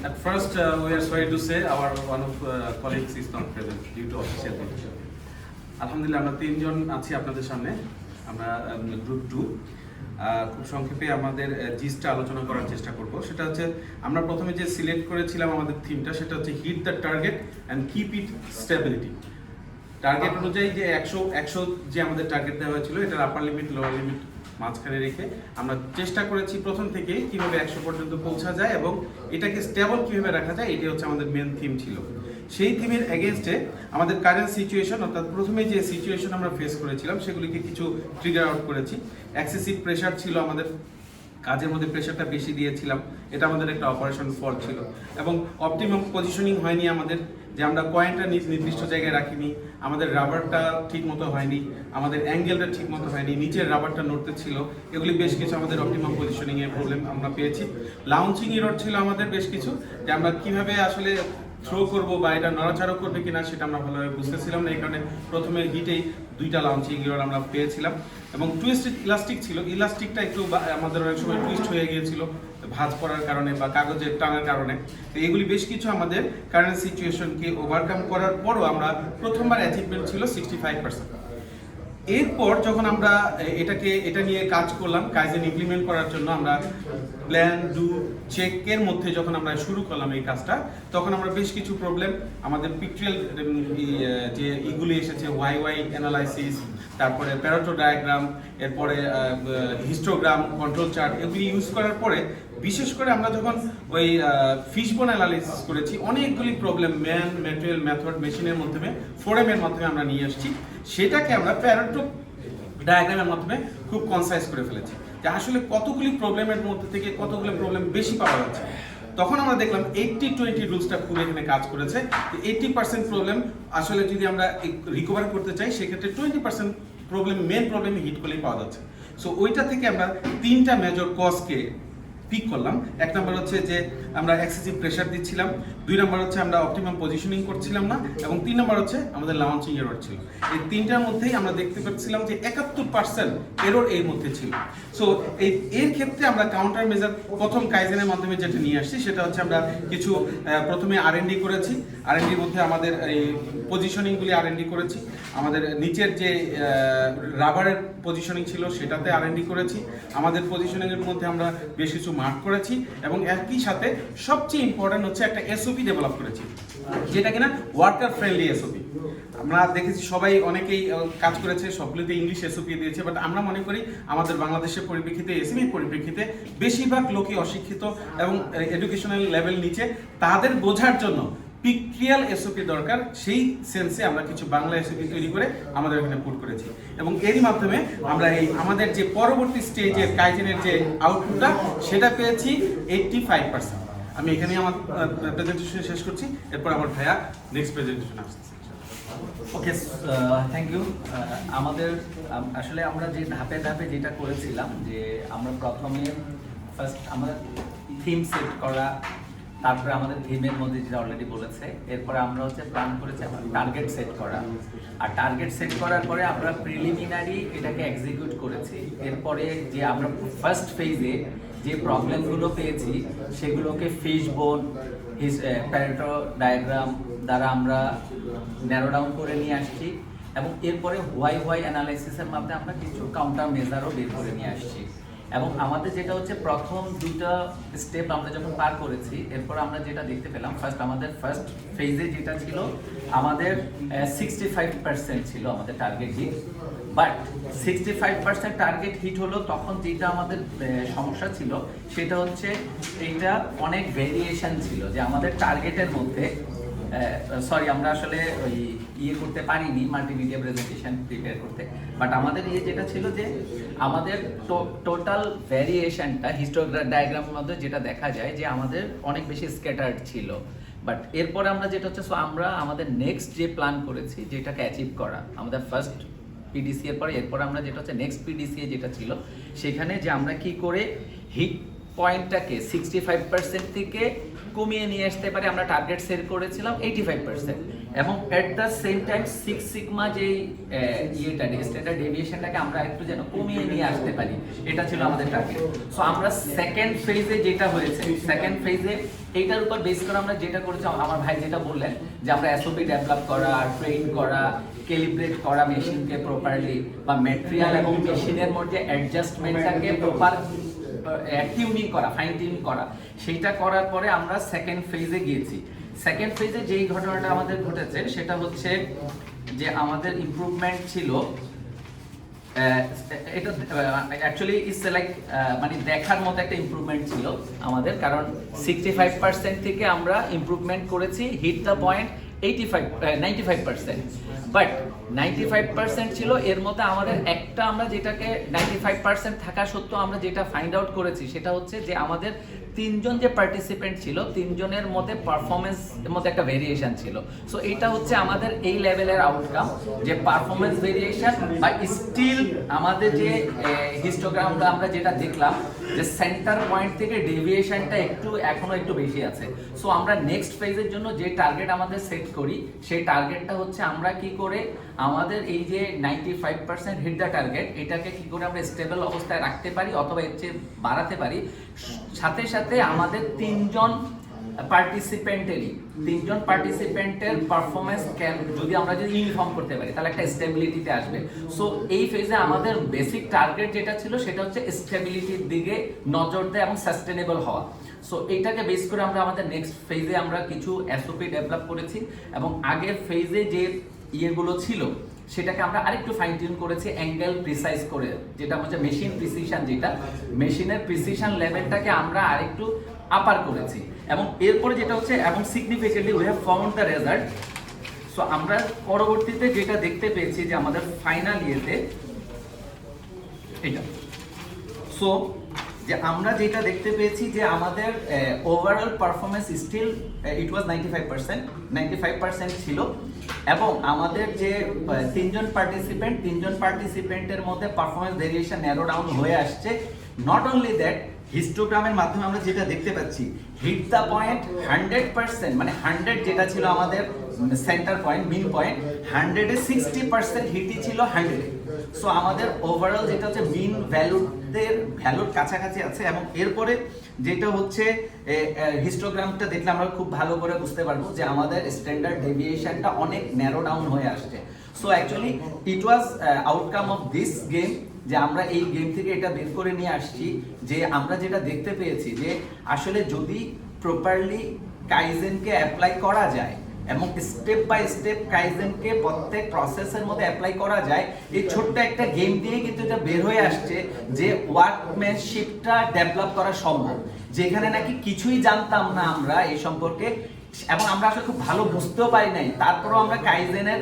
At first, we are sorry to say our one of colleagues is not present due to official duty. আলহামদুলিল্লাহ আমরা তিনজন আছি আপনাদের সামনে। আমরা গ্রুপ 2 খুব সংক্ষেপে আমাদের জিসটা আলোচনা করার চেষ্টা করব। সেটা হচ্ছে আমরা প্রথমে যে সিলেক্ট করেছিলাম আমাদের থিমটা, সেটা হচ্ছে hit the target and keep it stability. Target অনুযায়ী যে 100 যে আমাদের টার্গেট দেওয়া হয়েছিল, এটার আপার লিমিট লোয়ার লিমিট মাঝখানে রেখে আমরা চেষ্টা করেছি প্রথম থেকে কিভাবে 100 পর্যন্ত পৌঁছা যায় এবং এটাকে স্টেবল কিভাবে রাখা যায়, এটাই হচ্ছে আমাদের মেন থিম ছিল। সেই থিমের এগেনস্টে আমাদের কারেন্ট সিচুয়েশন, অর্থাৎ প্রথমে যে সিচুয়েশন আমরা ফেস করেছিলাম সেগুলিকে কিছু ট্রিগার আউট করেছি। এক্সেসিভ প্রেশার ছিল, আমাদের কাজের মধ্যে প্রেশারটা বেশি দিয়েছিলাম, এটা আমাদের একটা অপারেশন ফল্ট ছিল। এবং অপটিমাম পজিশনিং হয়নি আমাদের, যে আমরা কয়েনটা নির্দিষ্ট জায়গায় রাখিনি, আমাদের রাবারটা ঠিক মতো হয়নি, আমাদের অ্যাঙ্গেলটা ঠিক মতো হয়নি, নিচের রাবারটা নড়তে ছিল। এগুলি বেশ কিছু আমাদের অপটিমাম পজিশনিংয়ের প্রবলেম আমরা পেয়েছি। লাউঞ্চিং এরর ছিল আমাদের বেশ কিছু, যে আমরা কিভাবে আসলে থ্রো করবো বা এটা নড়াচড়া করবে কিনা সেটা আমরা ভালোভাবে বুঝতেছিলাম না। এই কারণে প্রথমে হিটেই 2টা লাউঞ্চিং এরর আমরা পেয়েছিলাম। এবং টুইস্টেড ইলাস্টিক ছিল, ইলাস্টিকটা একটু আমাদের অনেক সময় টুইস্ট হয়ে গিয়েছিল ভাঁজ পড়ার কারণে বা কাগজের টানার কারণে। তো এগুলি বেশ কিছু আমাদের কারেন্ট সিচুয়েশনকে ওভারকাম করার পরও আমরা প্রথমবার অ্যাচিভমেন্ট ছিল 65%। এরপর যখন আমরা এটা নিয়ে কাজ করলাম, কাইজেন ইমপ্লিমেন্ট করার জন্য আমরা প্ল্যান ডু চেকের মধ্যে যখন আমরা শুরু করলাম এই কাজটা, তখন আমরা বেশ কিছু প্রবলেম আমাদের পিকচুয়াল যে এগুলি এসেছে, ওয়াই অ্যানালাইসিস, তারপরে প্যারেটো ডায়াগ্রাম, এরপরে হিস্টোগ্রাম, কন্ট্রোল চার্ট, এগুলি ইউজ করার পরে বিশেষ করে আমরা যখন ওই ফিশবোন অ্যানালাইসিস করেছি, অনেকগুলি প্রবলেম ম্যাটেরিয়াল মেথড মেশিনের মাধ্যমে ফোরামের মাধ্যমে আমরা নিয়ে আসছি। সেটাকে আমরা প্যারেটো ডায়াগ্রামের মাধ্যমে খুব কনসাইজ করে ফেলেছি, যে আসলে কতগুলি প্রবলেমের মধ্যে থেকে কতগুলি প্রবলেম বেশি পাওয়া যাচ্ছে। তখন আমরা দেখলাম 80-20 রুলসটা খুব এখানে কাজ করেছে। 80% প্রবলেম আসলে যদি আমরা রিকভার করতে চাই, সেক্ষেত্রে 20% প্রবলেম মেন প্রবলেমে হিট করলেই পাওয়া যাচ্ছে। সো ওইটা থেকে আমরা 3টা মেজর কজকে পিক করলাম। 1 নম্বর হচ্ছে যে আমরা এক্সেসিভ প্রেশার দিচ্ছিলাম, 2 নম্বর হচ্ছে আমরা অপটিমাম পজিশনিং করছিলাম না, এবং 3 নম্বর হচ্ছে আমাদের লাউঞ্চিং এরর ছিল। এই 3টার মধ্যেই আমরা দেখতে পাচ্ছিলাম যে 71% এরর এর মধ্যে ছিল। সো এর ক্ষেত্রে আমরা কাউন্টার মেজার প্রথম কাইজেনের মাধ্যমে যেটা নিয়ে আসছি, সেটা হচ্ছে আমরা কিছু প্রথমে R&D করেছি। R&Dর মধ্যে আমাদের এই পজিশনিংগুলি R&D করেছি। আমাদের নিচের যে রাবারের পজিশনিং ছিল সেটাতে R&D করেছি। আমাদের পজিশনিংয়ের মধ্যে আমরা বেশ কিছু মার্ক করেছি, এবং একই সাথে সবচেয়ে ইম্পর্টেন্ট হচ্ছে একটা এসওপি ডেভেলপ করেছি, যেটা কিনা ওয়ার্কার ফ্রেন্ডলি এসওপি। আমরা দেখেছি সবাই অনেকেই কাজ করেছে, সবগুলোতে ইংলিশ এসওপি দিয়েছে, বাট আমরা মনে করি আমাদের বাংলাদেশের পরিপ্রেক্ষিতে, এসএমই পরিপ্রেক্ষিতে বেশিরভাগ লোকই অশিক্ষিত এবং এডুকেশনাল লেভেল নিচে, তাদের বোঝার জন্য পিক্রিয়াল এসওপি দরকার। সেই সেন্সে আমরা কিছু বাংলা এসওপি তৈরি করে আমাদের এখানে পুট করেছি, এবং এরই মাধ্যমে আমরা আমাদের যে পরবর্তী স্টেজের কাইজেনের যে আউটপুটটা, সেটা পেয়েছি 85%। আমি এখানে আমার প্রেজেন্টেশন শেষ করছি, এরপর আমার ভাইয়া নেক্সট প্রেজেন্টেশন আসছে। ওকে, থ্যাংক ইউ। আমাদের আসলে আমরা যে ধাপে ধাপে যেটা করেছিলাম, যে আমরা প্রথমে ফার্স্ট আমাদের থিম সেট করা, তারপরে আমাদের থিমের মধ্যে যেটা অলরেডি বলেছে, এরপরে আমরা হচ্ছে প্ল্যান করেছি আমরা টার্গেট সেট করা, আর টার্গেট সেট করার পরে আমরা প্রিলিমিনারি এটাকে এক্সিকিউট করেছি। এরপরে যে আমরা ফার্স্ট ফেজে যে প্রবলেমগুলো পেয়েছি, সেগুলোকে ফিশবোন, প্যারেটো ডায়াগ্রাম দ্বারা আমরা ন্যারো ডাউন করে নিয়ে আসছি, এবং এরপরে ওয়াই অ্যানালাইসিসের মাধ্যমে আমরা কিছু কাউন্টার মেজারও বের করে নিয়ে আসছি। এবং আমাদের যেটা হচ্ছে প্রথম 2টা স্টেপ আমরা যখন পার করেছি, এরপর আমরা যেটা দেখতে পেলাম, আমাদের ফার্স্ট ফেজে যেটা ছিল আমাদের 65% ছিল আমাদের target hit. But 65% target hit হলো, তখন যেটা আমাদের সমস্যা ছিল সেটা হচ্ছে এইটা অনেক ভেরিয়েশন ছিল, যে আমাদের টার্গেটের মধ্যে আমরা আসলে ওই করতে পারিনি মাল্টিমিডিয়া প্রেজেন্টেশন প্রিপেয়ার করতে। বাট আমাদের যেটা ছিল, যে আমাদের টোটাল ভ্যারিয়েশনটা হিস্টোগ্রাম ডায়াগ্রামের মধ্যে যেটা দেখা যায়, যে আমাদের অনেক বেশি স্ক্যাটার্ড ছিল। বাট এরপরে আমরা যেটা হচ্ছে, আমরা আমাদের নেক্সট যে প্ল্যান করেছি যেটাকে অ্যাচিভ করা, আমাদের ফার্স্ট পিডিসি এরপরে আমরা যেটা হচ্ছে নেক্সট পিডিসি যেটা ছিল, সেখানে যে আমরা কি করে হিট পয়েন্টটাকে 65% থেকে কমিয়ে নিয়ে আসতে পারি, আমরা টার্গেট সেট করেছিলাম 85%, এবং at the same time 6 sigma যেই স্ট্যান্ডার্ড ডেভিয়েশনটাকে আমরা একটু যেন কমিয়ে নিয়ে আসতে পারি, এটা ছিল আমাদের টার্গেট। সো আমরা সেকেন্ড ফেজে যেটা হয়েছে, সেকেন্ড ফেজে এইটার উপর বেস করে আমরা যেটা করেছি, আমার ভাই যেটা বললেন যে আমরা এসওপি ডেভেলপ করা, ট্রেন করা, ক্যালিব্রেট করা মেশিনকে প্রপারলি, বা ম্যাটেরিয়াল এবং মেশিনের মধ্যে অ্যাডজাস্টমেন্টটাকে প্রপার টিউনিং করা, ফাইন টিউনিং করা, সেইটা করার পরে আমরা সেকেন্ড ফেজে গিয়েছি। সেকেন্ড ফেজে যেই ঘটনাটা আমাদের ঘটেছে সেটা হচ্ছে যে আমাদের ইমপ্রুভমেন্ট ছিল, এটা অ্যাকচুয়ালি ইটস লাইক মানে দেখার মতো একটা ইমপ্রুভমেন্ট ছিল আমাদের, কারণ 65% থেকে আমরা ইমপ্রুভমেন্ট করেছি হিট দ্য পয়েন্ট 95%, বাট 95% ছিল, এর মধ্যে আমাদের একটা আমরা যেটাকে 95% থাকা সত্ত্বেও আমরা যেটা ফাইন্ড আউট করেছি সেটা হচ্ছে যে আমাদের তিনজন যে পার্টিসিপেন্ট ছিল, তিনজনের মধ্যে পারফরমেন্সের মধ্যে একটা ভেরিয়েশন ছিল। সো এটা হচ্ছে আমাদের এই লেভেলের আউটকাম, যে পারফরমেন্স ভেরিয়েশন বা স্টিল আমাদের যে হিস্টোগ্রামটা আমরা যেটা দেখলাম যে সেন্টার পয়েন্ট থেকে ডেভিয়েশনটা এখনো একটু বেশি আছে। সো আমরা নেক্সট ফেজের জন্য যে টার্গেট আমাদের সেট করি, সেই টার্গেটটা হচ্ছে আমরা কি করে আমাদের এই যে 95% হিট দ্য টার্গেট, এটাকে কি করে আমরা স্টেবল অবস্থায় রাখতে পারি অথবা এর চেয়ে বাড়াতে পারি। সাথে সাথে আমাদের তিনজন পার্টিসিপেন্টের পারফরমেন্স যদি আমরা যদি ইউনিফর্ম করতে পারি তাহলে একটা স্টেবিলিটিতে আসবে। সো এই ফেজে আমাদের বেসিক টার্গেট যেটা ছিল সেটা হচ্ছে স্টেবিলিটির দিকে নজর দেয় এবং সাস্টেনেবল হওয়া। সো এইটাকে বেস করে আমরা আমাদের নেক্সট ফেজে আমরা কিছু এসওপি ডেভেলপ করেছি, এবং আগের ফেজে যে ইয়েগুলো ছিল সেটাকে আমরা আরেকটু ফাইন টিউন করেছি অ্যাঙ্গেল প্রিসাইজ করে, যেটা হচ্ছে মেশিন প্রিসিশন, যেটা মেশিনের প্রিসিশন লেভেলটাকে আমরা আরেকটু আপার করেছি। এবং এরপরে যেটা হচ্ছে, এবং significantly we have found the result. So আমরা পরবর্তীতে যেটা দেখতে পেয়েছি যে আমাদের ফাইনাল ইয়েতে এটা, সো যে আমরা যেটা দেখতে পেয়েছি যে আমাদের ওভারঅল পারফরমেন্স স্টিল ইট ওয়াজ 95% ছিল, এবং আমাদের যে তিনজন পার্টিসিপেন্টের মধ্যে পারফরমেন্স ভেরিয়েশন ন্যারো ডাউন হয়ে আসছে। নট অনলি দ্যাট, হিস্টোগ্রামের মাধ্যমে আমরা যেটা দেখতে পাচ্ছি হিট দ্য পয়েন্ট 100%, মানে 100 যেটা ছিল আমাদের সেন্টার পয়েন্ট, মিন পয়েন্ট, 100-এ 60% হিটই ছিল 100-এ। সো আমাদের ওভারঅল যেটা হচ্ছে মিন ভ্যালুর কাছাকাছি আছে। এবং এরপরে যেটা হচ্ছে হিস্টোগ্রামটা দেখলে আমরা খুব ভালো করে বুঝতে পারবো যে আমাদের স্ট্যান্ডার্ড ডেভিয়েশনটা অনেক ন্যারো ডাউন হয়ে আসছে। So actually it was outcome of this game, যে আমরা এই গেম থেকে এটা বের করে নিয়ে আসছি যে আমরা যেটা দেখতে পেয়েছি যে আসলে যদি প্রপারলি কাইজেনকে অ্যাপ্লাই করা যায় এবং স্টেপ বাই স্টেপ কাইজেনকে প্রত্যেক প্রসেসের মধ্যে অ্যাপ্লাই করা যায়, এই ছোট্ট একটা গেম দিয়ে কিন্তু এটা বের হয়ে আসছে যে ওয়ার্কম্যানশিপটা ডেভেলপ করা সম্ভব, যেখানে নাকি কিছুই জানতাম না আমরা এই সম্পর্কে, এবং আমরা আসলে খুব ভালো বুঝতেও পারি নাই, তারপরেও আমরা কাইজেনের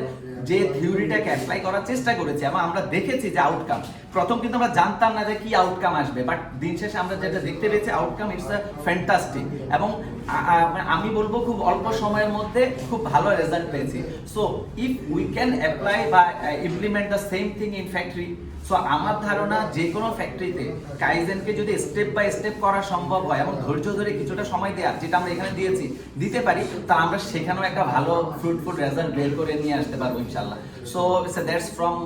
যে থিওরিটাকে অ্যাপ্লাই করার চেষ্টা করেছি এবং আমরা দেখেছি যে আউটকাম, প্রথম কিন্তু আমরা জানতাম না যে কি আউটকাম আসবে, বাট দিন শেষে আমরা যেটা দেখতে পেয়েছি আউটকাম ইটস আ ফ্যান্টাস্টিক, এবং আমি বলবো খুব অল্প সময়ের মধ্যে খুব ভালো রেজাল্ট পেয়েছি। So if we can apply বা implement the same thing in factory, so আমার ধারণা যে কোনো ফ্যাক্টরিতে কাইজেনকে যদি স্টেপ বাই স্টেপ করা সম্ভব হয় এবং ধৈর্য ধরে কিছুটা সময় দেওয়া, যেটা আমরা এখানে দিতে পারি, তা আমরা সেখানেও একটা ভালো ফ্রুটফুল রেজাল্ট বের করে নিয়ে আসতে পারবো ইনশাআল্লাহ। So that's from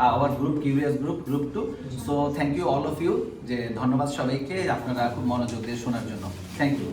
our group, curious group 2। So thank you all of you, যে ধন্যবাদ সবাইকে আপনারা খুব মনোযোগ দিয়ে শোনার জন্য। Thank you.